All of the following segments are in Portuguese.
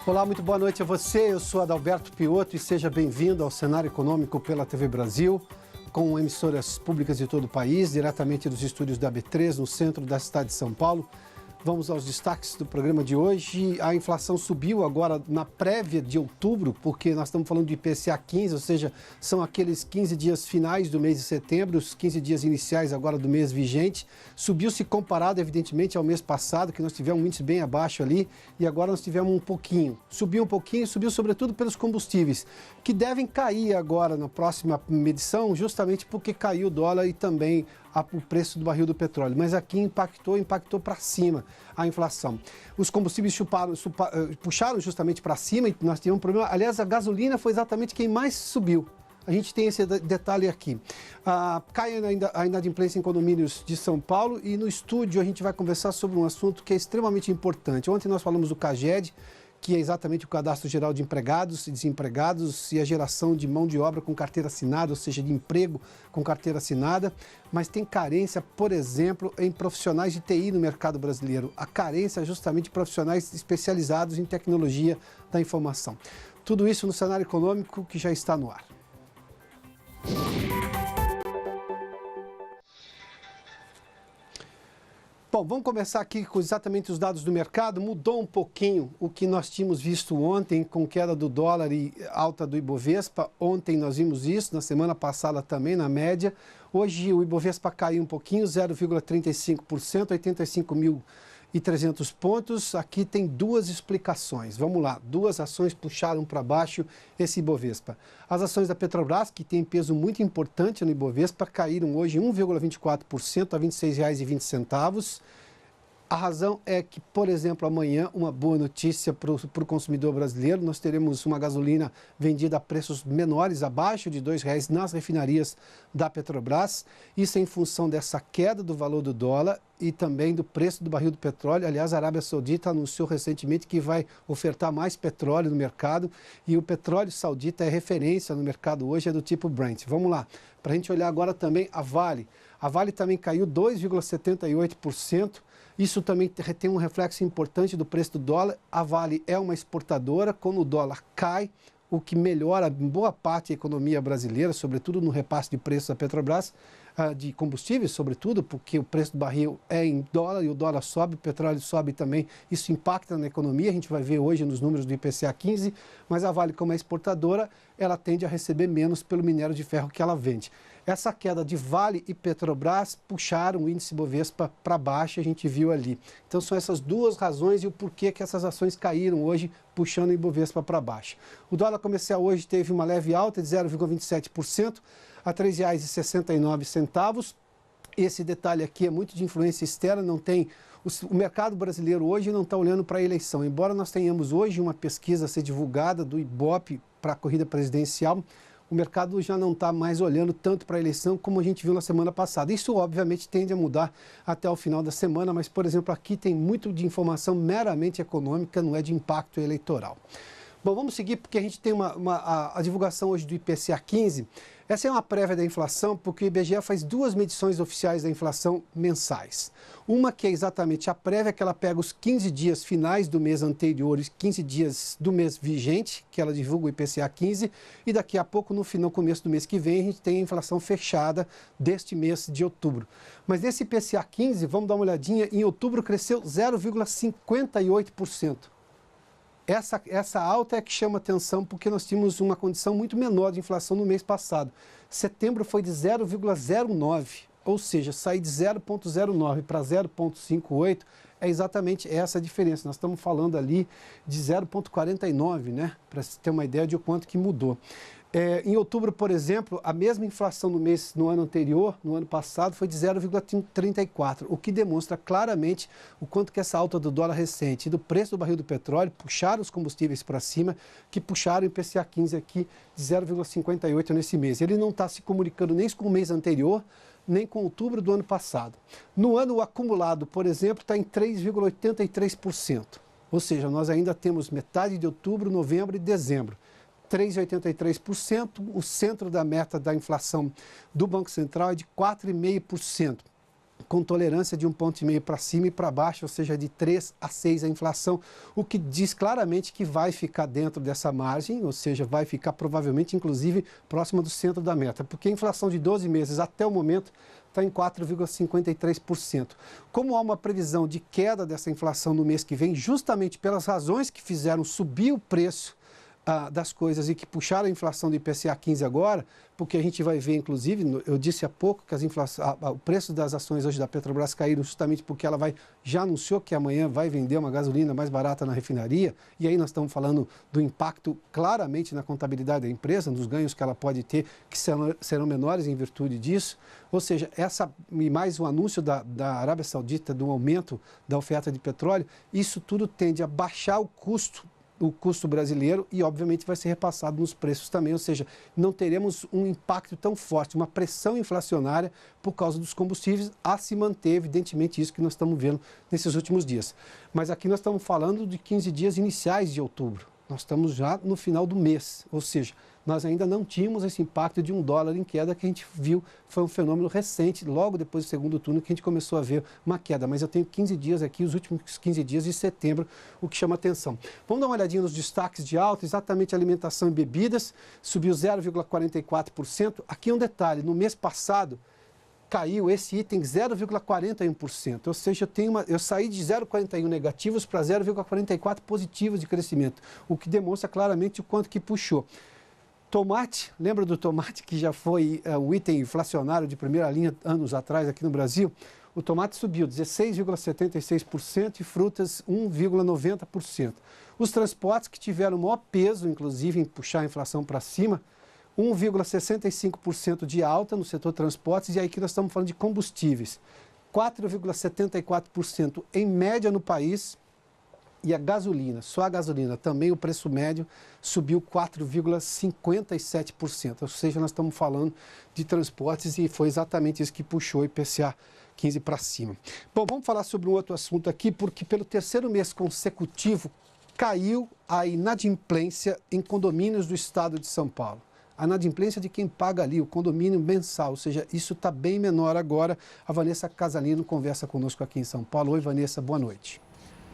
Olá, muito boa noite a você. Eu sou Adalberto Piotto e seja bem-vindo ao Cenário Econômico pela TV Brasil, com emissoras públicas de todo o país, diretamente dos estúdios da B3, no centro da cidade de São Paulo. Vamos aos destaques do programa de hoje. A inflação subiu agora na prévia de outubro, porque nós estamos falando de IPCA 15, ou seja, são aqueles 15 dias finais do mês de setembro, os 15 dias iniciais agora do mês vigente. Subiu se comparado, evidentemente, ao mês passado, que nós tivemos um índice bem abaixo ali, e agora nós tivemos um pouquinho. Subiu um pouquinho, subiu sobretudo pelos combustíveis, que devem cair agora na próxima medição, justamente porque caiu o dólar e também o preço do barril do petróleo, mas aqui impactou para cima a inflação. Os combustíveis puxaram justamente para cima e nós tivemos um problema. Aliás, a gasolina foi exatamente quem mais subiu. A gente tem esse detalhe aqui. Cai a inadimplência em condomínios de São Paulo e no estúdio a gente vai conversar sobre um assunto que é extremamente importante. Ontem nós falamos do CAGED, que é exatamente o Cadastro Geral de Empregados e Desempregados e a geração de mão de obra com carteira assinada, ou seja, de emprego com carteira assinada, mas tem carência, por exemplo, em profissionais de TI no mercado brasileiro. A carência é justamente de profissionais especializados em tecnologia da informação. Tudo isso no cenário econômico que já está no ar. Bom, vamos começar aqui com exatamente os dados do mercado. Mudou um pouquinho o que nós tínhamos visto ontem com queda do dólar e alta do Ibovespa. Ontem nós vimos isso, na semana passada também, na média. Hoje o Ibovespa caiu um pouquinho, 0,35%, 85.300 pontos. Aqui tem duas explicações. Vamos lá, duas ações puxaram para baixo esse Ibovespa. As ações da Petrobras, que tem peso muito importante no Ibovespa, caíram hoje 1,24% a R$ 26,20. A razão é que, por exemplo, amanhã, uma boa notícia para o consumidor brasileiro, nós teremos uma gasolina vendida a preços menores, abaixo de R$ 2,00 nas refinarias da Petrobras. Isso é em função dessa queda do valor do dólar e também do preço do barril do petróleo. Aliás, a Arábia Saudita anunciou recentemente que vai ofertar mais petróleo no mercado e o petróleo saudita é referência no mercado hoje, é do tipo Brent. Vamos lá, para a gente olhar agora também a Vale. A Vale também caiu 2,78%. Isso também tem um reflexo importante do preço do dólar. A Vale é uma exportadora, quando o dólar cai, o que melhora boa parte da economia brasileira, sobretudo no repasse de preços da Petrobras, de combustíveis, sobretudo, porque o preço do barril é em dólar e o dólar sobe, o petróleo sobe também, isso impacta na economia, a gente vai ver hoje nos números do IPCA 15, mas a Vale, como é exportadora, ela tende a receber menos pelo minério de ferro que ela vende. Essa queda de Vale e Petrobras puxaram o índice Bovespa para baixo, a gente viu ali. Então são essas duas razões e o porquê que essas ações caíram hoje, puxando o Ibovespa para baixo. O dólar comercial hoje teve uma leve alta de 0,27% a R$ 3,69. Esse detalhe aqui é muito de influência externa, não tem... O mercado brasileiro hoje não está olhando para a eleição. Embora nós tenhamos hoje uma pesquisa a ser divulgada do Ibope para a corrida presidencial, o mercado já não está mais olhando tanto para a eleição como a gente viu na semana passada. Isso, obviamente, tende a mudar até o final da semana, mas, por exemplo, aqui tem muito de informação meramente econômica, não é de impacto eleitoral. Bom, vamos seguir porque a gente tem a divulgação hoje do IPCA 15. Essa é uma prévia da inflação porque o IBGE faz duas medições oficiais da inflação mensais. Uma que é exatamente a prévia, que ela pega os 15 dias finais do mês anterior e 15 dias do mês vigente, que ela divulga o IPCA 15, e daqui a pouco, no começo do mês que vem, a gente tem a inflação fechada deste mês de outubro. Mas nesse IPCA 15, vamos dar uma olhadinha, em outubro cresceu 0,58%. Essa alta é que chama atenção porque nós tínhamos uma condição muito menor de inflação no mês passado. Setembro foi de 0,09, ou seja, sair de 0,09 para 0,58 é exatamente essa a diferença. Nós estamos falando ali de 0,49, né? Para se ter uma ideia de o quanto que mudou. Em outubro, por exemplo, a mesma inflação no ano anterior, no ano passado, foi de 0,34, o que demonstra claramente o quanto que essa alta do dólar recente e do preço do barril do petróleo puxaram os combustíveis para cima, que puxaram o IPCA 15 aqui de 0,58 nesse mês. Ele não está se comunicando nem com o mês anterior, nem com outubro do ano passado. No ano acumulado, por exemplo, está em 3,83%, ou seja, nós ainda temos metade de outubro, novembro e dezembro. 3,83%, o centro da meta da inflação do Banco Central é de 4,5%. com tolerância de 1,5 ponto para cima e para baixo, ou seja, de 3 a 6 a inflação, o que diz claramente que vai ficar dentro dessa margem, ou seja, vai ficar provavelmente, inclusive, próxima do centro da meta, porque a inflação de 12 meses até o momento está em 4,53%. Como há uma previsão de queda dessa inflação no mês que vem, justamente pelas razões que fizeram subir o preço das coisas e que puxaram a inflação do IPCA 15 agora, porque a gente vai ver, inclusive, eu disse há pouco que o preço das ações hoje da Petrobras caíram justamente porque ela já anunciou que amanhã vai vender uma gasolina mais barata na refinaria, e aí nós estamos falando do impacto claramente na contabilidade da empresa, nos ganhos que ela pode ter, que serão menores em virtude disso. Ou seja, e mais um anúncio da Arábia Saudita do aumento da oferta de petróleo, isso tudo tende a baixar o custo brasileiro e, obviamente, vai ser repassado nos preços também, ou seja, não teremos um impacto tão forte, uma pressão inflacionária por causa dos combustíveis, a se manter, evidentemente, isso que nós estamos vendo nesses últimos dias. Mas aqui nós estamos falando de 15 dias iniciais de outubro, nós estamos já no final do mês, ou seja, nós ainda não tínhamos esse impacto de $1 em queda que a gente viu, foi um fenômeno recente, logo depois do segundo turno que a gente começou a ver uma queda, mas eu tenho 15 dias aqui, os últimos 15 dias de setembro, o que chama atenção. Vamos dar uma olhadinha nos destaques de alta, exatamente alimentação e bebidas, subiu 0,44%, aqui um detalhe, no mês passado, caiu esse item 0,41%, ou seja, eu saí de 0,41 negativos para 0,44 positivos de crescimento, o que demonstra claramente o quanto que puxou. Tomate, lembra do tomate que já foi um item inflacionário de primeira linha anos atrás aqui no Brasil? O tomate subiu 16,76% e frutas 1,90%. Os transportes que tiveram o maior peso, inclusive, em puxar a inflação para cima, 1,65% de alta no setor transportes, e aí que nós estamos falando de combustíveis, 4,74% em média no país. E a gasolina, só a gasolina, também o preço médio subiu 4,57%. Ou seja, nós estamos falando de transportes e foi exatamente isso que puxou o IPCA 15 para cima. Bom, vamos falar sobre um outro assunto aqui, porque pelo terceiro mês consecutivo caiu a inadimplência em condomínios do estado de São Paulo. A inadimplência de quem paga ali, o condomínio mensal, ou seja, isso está bem menor agora. A Vanessa Casalino conversa conosco aqui em São Paulo. Oi, Vanessa, boa noite.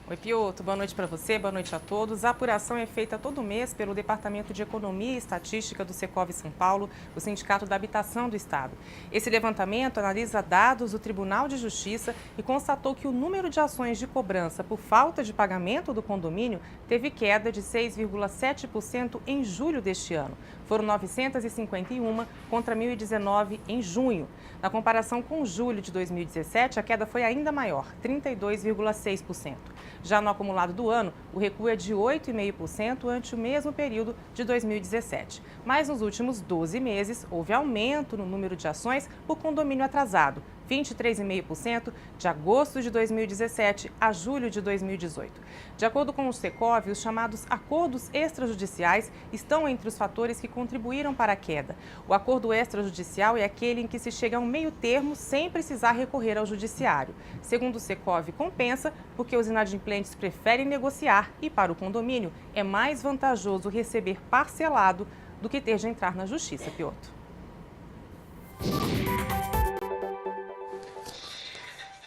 Oi, Piotr, boa noite para você, boa noite a todos. A apuração é feita todo mês pelo Departamento de Economia e Estatística do Secov São Paulo, o Sindicato da Habitação do Estado. Esse levantamento analisa dados do Tribunal de Justiça e constatou que o número de ações de cobrança por falta de pagamento do condomínio teve queda de 6,7% em julho deste ano. Foram 951 contra 1.019 em junho. Na comparação com julho de 2017, a queda foi ainda maior, 32,6%. Já no acumulado do ano, o recuo é de 8,5% ante o mesmo período de 2017. Mas nos últimos 12 meses, houve aumento no número de ações por condomínio atrasado, 23,5% de agosto de 2017 a julho de 2018. De acordo com o Secov, os chamados acordos extrajudiciais estão entre os fatores que contribuíram para a queda. O acordo extrajudicial é aquele em que se chega a um meio termo sem precisar recorrer ao judiciário. Segundo o Secov, compensa porque os inadimplentes preferem negociar e, para o condomínio, é mais vantajoso receber parcelado do que ter de entrar na justiça, Piotr.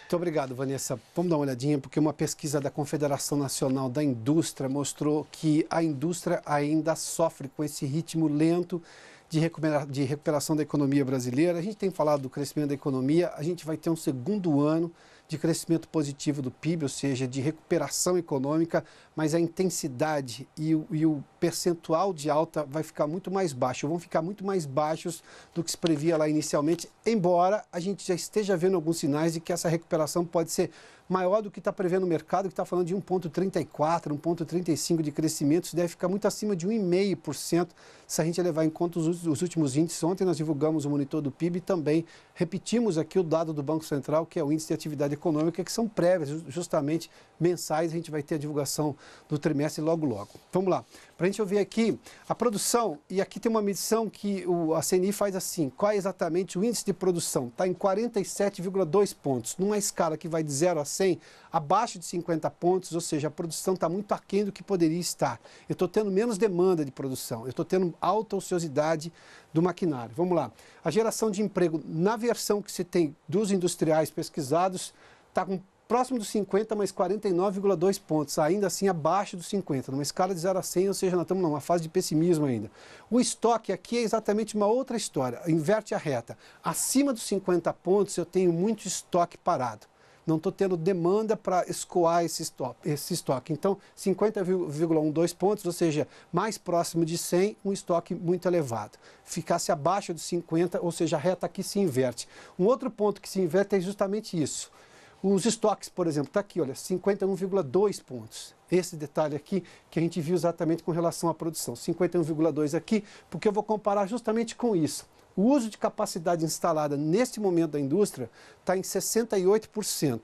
Muito obrigado, Vanessa. Vamos dar uma olhadinha, porque uma pesquisa da Confederação Nacional da Indústria mostrou que a indústria ainda sofre com esse ritmo lento de recuperação da economia brasileira. A gente tem falado do crescimento da economia, a gente vai ter um segundo ano de crescimento positivo do PIB, ou seja, de recuperação econômica, mas a intensidade e o percentual de alta vai ficar muito mais baixo, vão ficar muito mais baixos do que se previa lá inicialmente, embora a gente já esteja vendo alguns sinais de que essa recuperação pode ser maior do que está prevendo o mercado, que está falando de 1,34, 1,35 de crescimento, isso deve ficar muito acima de 1,5% se a gente levar em conta os últimos índices. Ontem nós divulgamos o monitor do PIB e também repetimos aqui o dado do Banco Central, que é o índice de atividade econômica, que são prévias, justamente mensais, a gente vai ter a divulgação do trimestre logo. Vamos lá. para a gente ver aqui a produção, e aqui tem uma medição que a CNI faz assim, qual é exatamente o índice de produção? Está em 47,2 pontos, numa escala que vai de 0 a 100, abaixo de 50 pontos, ou seja, a produção está muito aquém do que poderia estar. Eu estou tendo menos demanda de produção, eu estou tendo alta ociosidade do maquinário. Vamos lá, a geração de emprego na versão que se tem dos industriais pesquisados está com próximo dos 50, mas 49,2 pontos, ainda assim abaixo dos 50, numa escala de 0 a 100, ou seja, nós estamos numa fase de pessimismo ainda. O estoque aqui é exatamente uma outra história, inverte a reta. Acima dos 50 pontos eu tenho muito estoque parado. Não estou tendo demanda para escoar esse estoque. Então, 50,12 pontos, ou seja, mais próximo de 100, um estoque muito elevado. Ficasse abaixo dos 50, ou seja, a reta aqui se inverte. Um outro ponto que se inverte é justamente isso. Os estoques, por exemplo, está aqui, olha, 51,2 pontos. Esse detalhe aqui que a gente viu exatamente com relação à produção. 51,2 aqui, porque eu vou comparar justamente com isso. O uso de capacidade instalada neste momento da indústria está em 68%.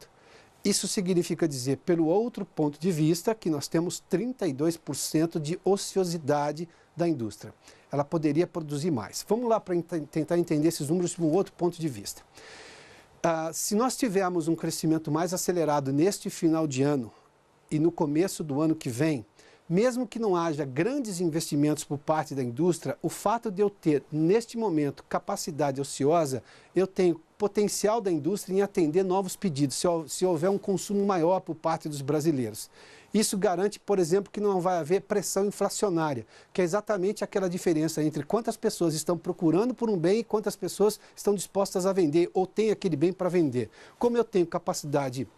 Isso significa dizer, pelo outro ponto de vista, que nós temos 32% de ociosidade da indústria. Ela poderia produzir mais. Vamos lá para tentar entender esses números de um outro ponto de vista. Se nós tivermos um crescimento mais acelerado neste final de ano e no começo do ano que vem, mesmo que não haja grandes investimentos por parte da indústria, o fato de eu ter, neste momento, capacidade ociosa, eu tenho potencial da indústria em atender novos pedidos, se houver um consumo maior por parte dos brasileiros. Isso garante, por exemplo, que não vai haver pressão inflacionária, que é exatamente aquela diferença entre quantas pessoas estão procurando por um bem e quantas pessoas estão dispostas a vender ou têm aquele bem para vender. Como eu tenho capacidade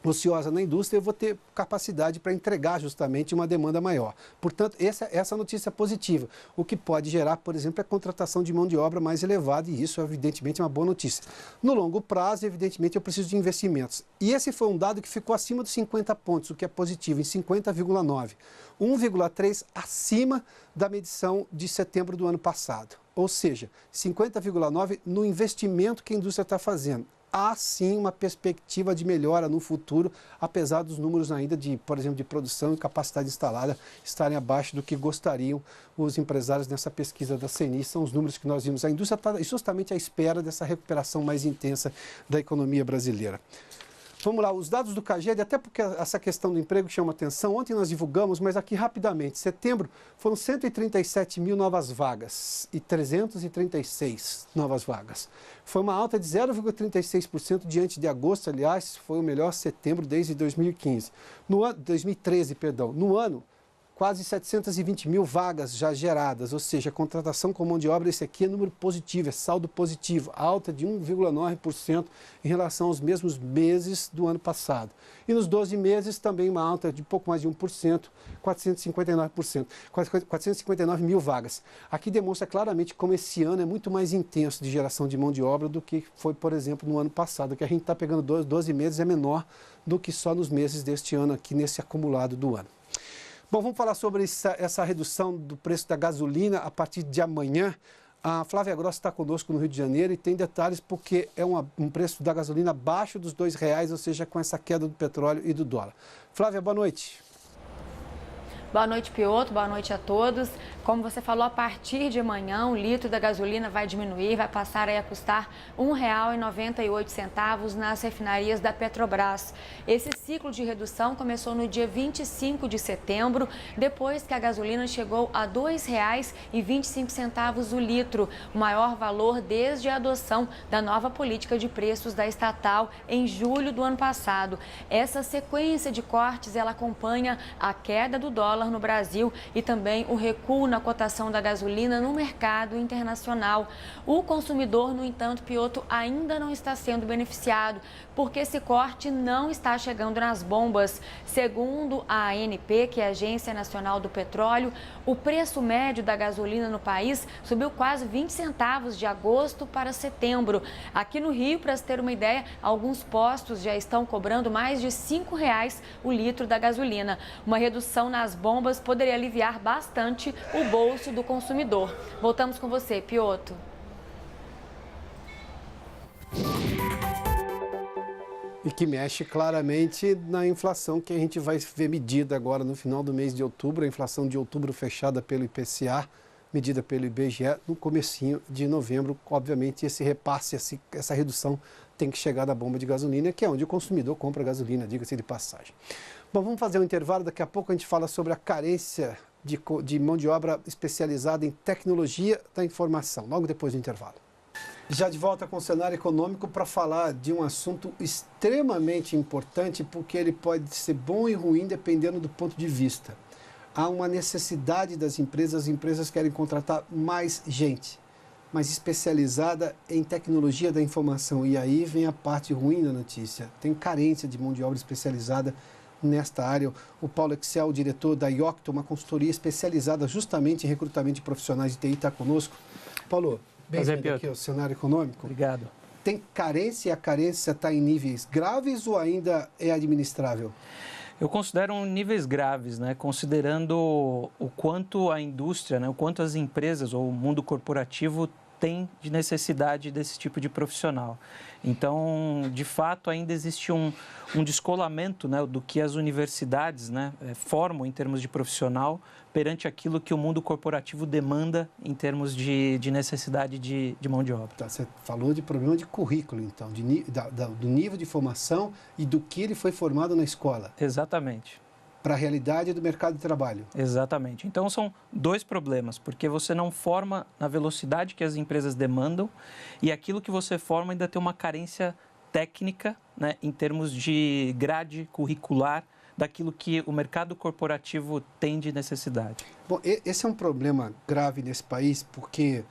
ociosa na indústria, eu vou ter capacidade para entregar justamente uma demanda maior. Portanto, essa notícia é positiva. O que pode gerar, por exemplo, é a contratação de mão de obra mais elevada, e isso, evidentemente, é uma boa notícia. No longo prazo, evidentemente, eu preciso de investimentos. E esse foi um dado que ficou acima dos 50 pontos, o que é positivo, em 50,9. 1,3 acima da medição de setembro do ano passado. Ou seja, 50,9 no investimento que a indústria está fazendo. Há sim uma perspectiva de melhora no futuro, apesar dos números ainda de, por exemplo, de produção e capacidade instalada estarem abaixo do que gostariam os empresários nessa pesquisa da CNI. São os números que nós vimos. A indústria está justamente à espera dessa recuperação mais intensa da economia brasileira. Vamos lá, os dados do CAGED, até porque essa questão do emprego chama atenção. Ontem nós divulgamos, mas aqui rapidamente. Setembro foram 137 mil novas vagas e 336 novas vagas. Foi uma alta de 0,36% diante de agosto, aliás, foi o melhor setembro desde 2013. No ano, quase 720 mil vagas já geradas, ou seja, a contratação com mão de obra, esse aqui é número positivo, é saldo positivo, alta de 1,9% em relação aos mesmos meses do ano passado. E nos 12 meses também uma alta de pouco mais de 1%, 459 mil vagas. Aqui demonstra claramente como esse ano é muito mais intenso de geração de mão de obra do que foi, por exemplo, no ano passado, que a gente está pegando 12 meses é menor do que só nos meses deste ano aqui, nesse acumulado do ano. Bom, vamos falar sobre essa redução do preço da gasolina a partir de amanhã. A Flávia Grossi está conosco no Rio de Janeiro e tem detalhes porque é um preço da gasolina abaixo dos R$2, ou seja, com essa queda do petróleo e do dólar. Flávia, boa noite. Boa noite, Piotr. Boa noite a todos. Como você falou, a partir de amanhã, o litro da gasolina vai diminuir, vai passar a custar R$ 1,98 nas refinarias da Petrobras. Esse ciclo de redução começou no dia 25 de setembro, depois que a gasolina chegou a R$ 2,25 o litro, o maior valor desde a adoção da nova política de preços da estatal em julho do ano passado. Essa sequência de cortes, ela acompanha a queda do dólar no Brasil e também o recuo na cotação da gasolina no mercado internacional. O consumidor, no entanto, Piotr, ainda não está sendo beneficiado, porque esse corte não está chegando nas bombas. Segundo a ANP, que é a Agência Nacional do Petróleo, o preço médio da gasolina no país subiu quase 20 centavos de agosto para setembro. Aqui no Rio, para se ter uma ideia, alguns postos já estão cobrando mais de R$ 5,00 o litro da gasolina. Uma redução nas bombas poderia aliviar bastante o bolso do consumidor. Voltamos com você, Piotr. E que mexe claramente na inflação que a gente vai ver medida agora no final do mês de outubro, a inflação de outubro fechada pelo IPCA, medida pelo IBGE, no comecinho de novembro. Obviamente, esse repasse, essa redução tem que chegar da bomba de gasolina, que é onde o consumidor compra gasolina, diga-se de passagem. Bom, vamos fazer um intervalo, daqui a pouco a gente fala sobre a carência de mão de obra especializada em tecnologia da informação, logo depois do intervalo. Já de volta com o cenário econômico para falar de um assunto extremamente importante, porque ele pode ser bom e ruim dependendo do ponto de vista. Há uma necessidade das empresas, as empresas querem contratar mais gente, mais especializada em tecnologia da informação. E aí vem a parte ruim da notícia. Tem carência de mão de obra especializada nesta área. O Paulo Excel, o diretor da Yocto, uma consultoria especializada justamente em recrutamento de profissionais de TI, está conosco. Paulo, bem-vindo aqui ao cenário econômico. Obrigado. Tem carência e a carência está em níveis graves ou ainda é administrável? Eu considero níveis graves, né? Considerando o quanto a indústria, né? O quanto as empresas ou o mundo corporativo tem de necessidade desse tipo de profissional. Então, de fato, ainda existe um descolamento, né, do que as universidades, né, formam em termos de profissional perante aquilo que o mundo corporativo demanda em termos de necessidade de mão de obra. Tá, você falou de problema de currículo, então, do nível de formação e do que ele foi formado na escola. Exatamente. Para a realidade do mercado de trabalho. Exatamente. Então, são dois problemas, porque você não forma na velocidade que as empresas demandam e aquilo que você forma ainda tem uma carência técnica, né, em termos de grade curricular daquilo que o mercado corporativo tem de necessidade. Bom, esse é um problema grave nesse país, porque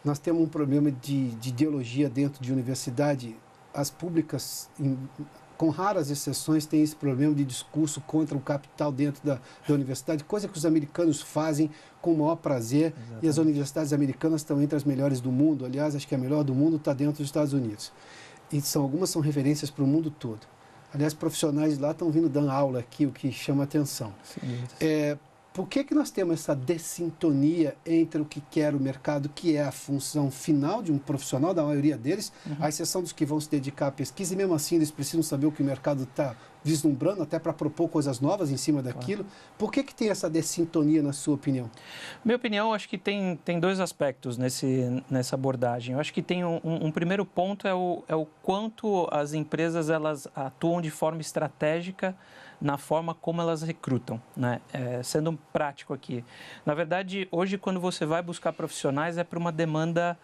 nós temos um problema de ideologia dentro de universidade. As públicas, com raras exceções, tem esse problema de discurso contra o capital dentro da universidade, coisa que os americanos fazem com o maior prazer. Exatamente. E as universidades americanas estão entre as melhores do mundo. Aliás, acho que a melhor do mundo está dentro dos Estados Unidos. E algumas são referências para o mundo todo. Aliás, profissionais lá estão vindo dando aula aqui, o que chama atenção. Por que nós temos essa dessintonia entre o que quer o mercado, que é a função final de um profissional, da maioria deles, à exceção dos que vão se dedicar à pesquisa, e mesmo assim eles precisam saber o que o mercado está vislumbrando, até para propor coisas novas em cima daquilo. Claro. Por que tem essa dessintonia, na sua opinião? Minha opinião, acho que tem dois aspectos nessa abordagem. Eu acho que tem um primeiro ponto, é o quanto as empresas elas atuam de forma estratégica na forma como elas recrutam, né? Sendo prático aqui. Na verdade, hoje, quando você vai buscar profissionais, é para uma demanda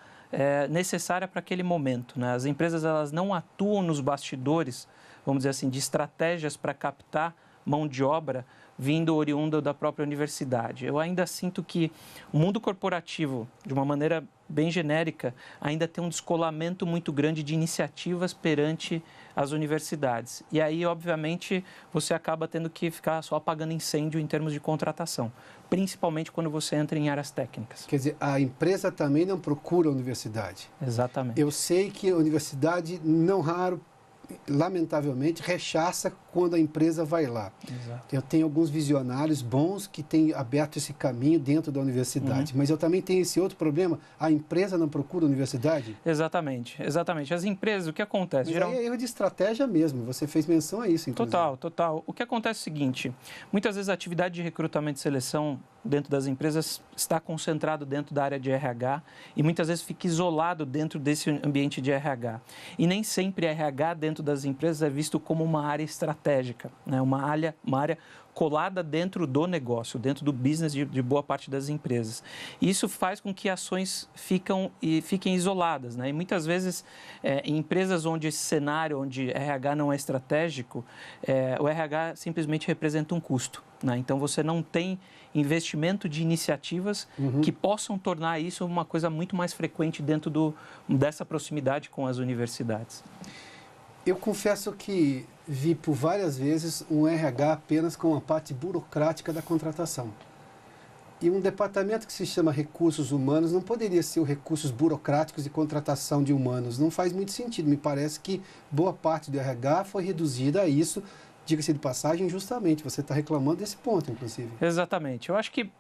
necessária para aquele momento, né? As empresas elas não atuam nos bastidores, vamos dizer assim, de estratégias para captar mão de obra vindo oriunda da própria universidade. Eu ainda sinto que o mundo corporativo, de uma maneira bem genérica, ainda tem um descolamento muito grande de iniciativas perante as universidades. E aí, obviamente, você acaba tendo que ficar só apagando incêndio em termos de contratação, principalmente quando você entra em áreas técnicas. Quer dizer, a empresa também não procura a universidade. Exatamente. Eu sei que a universidade, não raro, lamentavelmente, rechaça quando a empresa vai lá. Exato. Eu tenho alguns visionários bons que têm aberto esse caminho dentro da universidade, mas eu também tenho esse outro problema, a empresa não procura a universidade? Exatamente, exatamente. As empresas, o que acontece? Mas aí é erro de estratégia mesmo, você fez menção a isso, inclusive. Total. O que acontece é o seguinte, muitas vezes a atividade de recrutamento e seleção dentro das empresas está concentrado dentro da área de RH e muitas vezes fica isolado dentro desse ambiente de RH. E nem sempre RH dentro das empresas é visto como uma área estratégica, né? Uma área colada dentro do negócio, dentro do business de boa parte das empresas. E isso faz com que ações fiquem isoladas, né? E muitas vezes, em empresas onde esse cenário, onde RH não é estratégico, o RH simplesmente representa um custo, né? Então, você não tem investimento de iniciativas que possam tornar isso uma coisa muito mais frequente dentro dessa proximidade com as universidades. Eu confesso que vi por várias vezes um RH apenas com a parte burocrática da contratação. E um departamento que se chama Recursos Humanos não poderia ser os recursos burocráticos de contratação de humanos. Não faz muito sentido. Me parece que boa parte do RH foi reduzida a isso. Diga-se de passagem, justamente. Você está reclamando desse ponto, inclusive. Exatamente. Eu acho que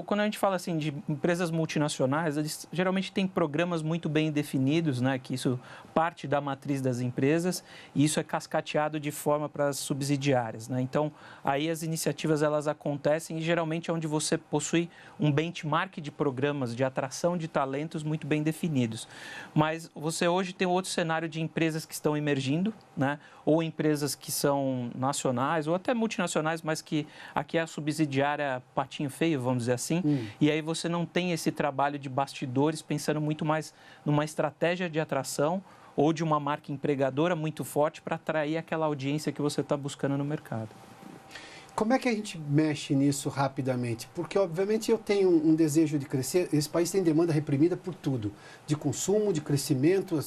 quando a gente fala assim de empresas multinacionais, eles geralmente têm programas muito bem definidos, né, que isso parte da matriz das empresas e isso é cascateado de forma para as subsidiárias, né? Então, aí as iniciativas elas acontecem e geralmente é onde você possui um benchmark de programas de atração de talentos muito bem definidos. Mas você hoje tem outro cenário de empresas que estão emergindo, né, ou empresas que são nacionais ou até multinacionais, mas que aqui é a subsidiária patinho feio, vamos dizer assim, e aí você não tem esse trabalho de bastidores pensando muito mais numa estratégia de atração ou de uma marca empregadora muito forte para atrair aquela audiência que você está buscando no mercado. Como é que a gente mexe nisso rapidamente? Porque, obviamente, eu tenho um desejo de crescer. Esse país tem demanda reprimida por tudo, de consumo, de crescimento.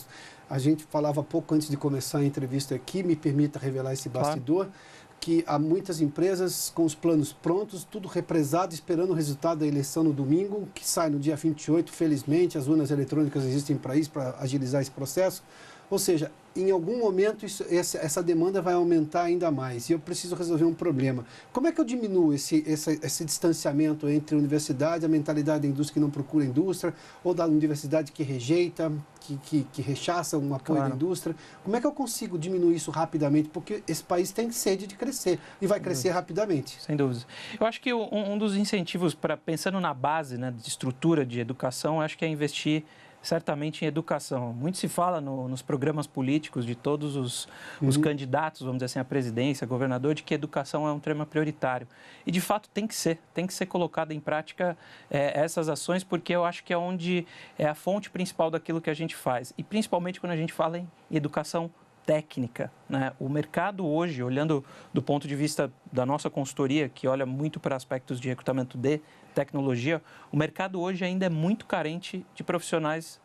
A gente falava pouco antes de começar a entrevista aqui, me permita revelar esse bastidor, claro, que há muitas empresas com os planos prontos, tudo represado, esperando o resultado da eleição no domingo, que sai no dia 28, felizmente, as urnas eletrônicas existem para isso, para agilizar esse processo. Ou seja, em algum momento essa demanda vai aumentar ainda mais e eu preciso resolver um problema. Como é que eu diminuo esse distanciamento entre a universidade, a mentalidade da indústria que não procura indústria, ou da universidade que rejeita, que rechaça um apoio da indústria? Como é que eu consigo diminuir isso rapidamente? Porque esse país tem sede de crescer e vai crescer rapidamente. Sem dúvida. Eu acho que um dos incentivos, pensando na base, né, de estrutura de educação, acho que é investir certamente em educação. Muito se fala nos programas políticos de todos os candidatos, vamos dizer assim, à presidência, governador, de que educação é um tema prioritário. E, de fato, tem que ser colocada em prática essas ações, porque eu acho que é onde é a fonte principal daquilo que a gente faz. E, principalmente, quando a gente fala em educação técnica, né? O mercado hoje, olhando do ponto de vista da nossa consultoria, que olha muito para aspectos de recrutamento de tecnologia, o mercado hoje ainda é muito carente de profissionais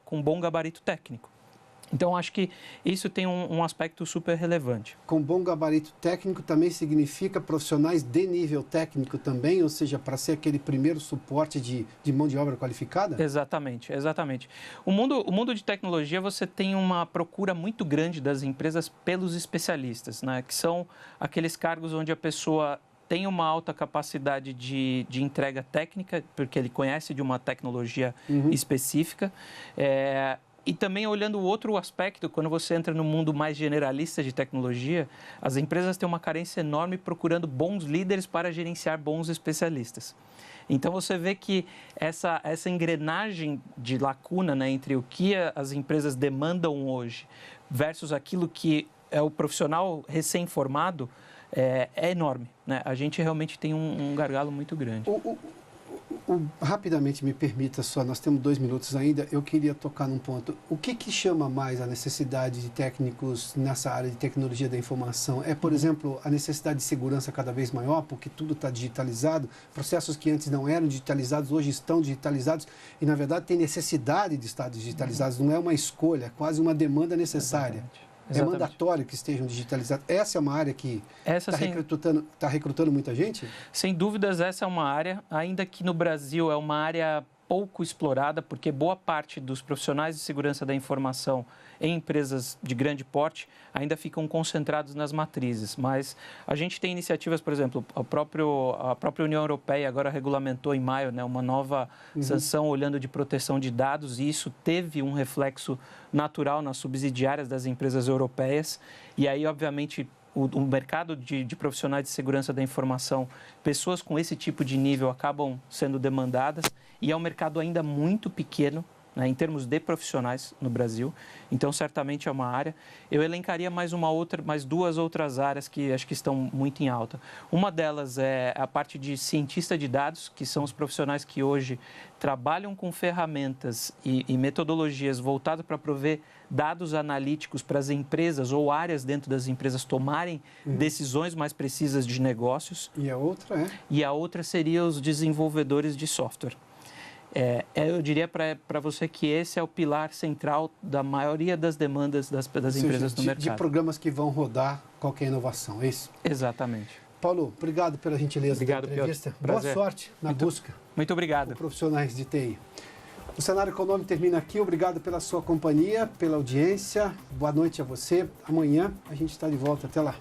com bom gabarito técnico. Então, acho que isso tem um aspecto super relevante. Com bom gabarito técnico também significa profissionais de nível técnico também, ou seja, para ser aquele primeiro suporte de mão de obra qualificada? Exatamente, exatamente. O mundo de tecnologia, você tem uma procura muito grande das empresas pelos especialistas, né? Que são aqueles cargos onde a pessoa tem uma alta capacidade de entrega técnica, porque ele conhece de uma tecnologia específica. E também olhando o outro aspecto, quando você entra no mundo mais generalista de tecnologia, as empresas têm uma carência enorme procurando bons líderes para gerenciar bons especialistas. Então, você vê que essa engrenagem de lacuna, né, entre o que as empresas demandam hoje versus aquilo que é o profissional recém-formado é enorme, né? A gente realmente tem um gargalo muito grande. Rapidamente, me permita só, nós temos 2 minutos ainda, eu queria tocar num ponto. O que chama mais a necessidade de técnicos nessa área de tecnologia da informação? É, por exemplo, a necessidade de segurança cada vez maior, porque tudo está digitalizado, processos que antes não eram digitalizados, hoje estão digitalizados e, na verdade, tem necessidade de estar digitalizados, não é uma escolha, é quase uma demanda necessária. É mandatório que estejam digitalizados. Essa é uma área que está recrutando muita gente? Sem dúvidas, essa é uma área, ainda que no Brasil é uma área pouco explorada, porque boa parte dos profissionais de segurança da informação em empresas de grande porte ainda ficam concentrados nas matrizes. Mas a gente tem iniciativas, por exemplo, a própria União Europeia agora regulamentou em maio, né, uma nova sanção olhando de proteção de dados, e isso teve um reflexo natural nas subsidiárias das empresas europeias. E aí, obviamente, o mercado de profissionais de segurança da informação, pessoas com esse tipo de nível acabam sendo demandadas, e é um mercado ainda muito pequeno, né, em termos de profissionais no Brasil. Então, certamente é uma área. Eu elencaria mais 2 outras áreas que acho que estão muito em alta. Uma delas é a parte de cientista de dados, que são os profissionais que hoje trabalham com ferramentas e metodologias voltadas para prover dados analíticos para as empresas ou áreas dentro das empresas tomarem decisões mais precisas de negócios. E a outra E a outra seria os desenvolvedores de software. Eu diria para você que esse é o pilar central da maioria das demandas das empresas no mercado. De programas que vão rodar qualquer inovação, é isso? Exatamente. Paulo, obrigado pela gentileza da entrevista. Boa sorte na busca. Muito obrigado. Por profissionais de TI. O Cenário Econômico termina aqui. Obrigado pela sua companhia, pela audiência. Boa noite a você. Amanhã a gente está de volta. Até lá.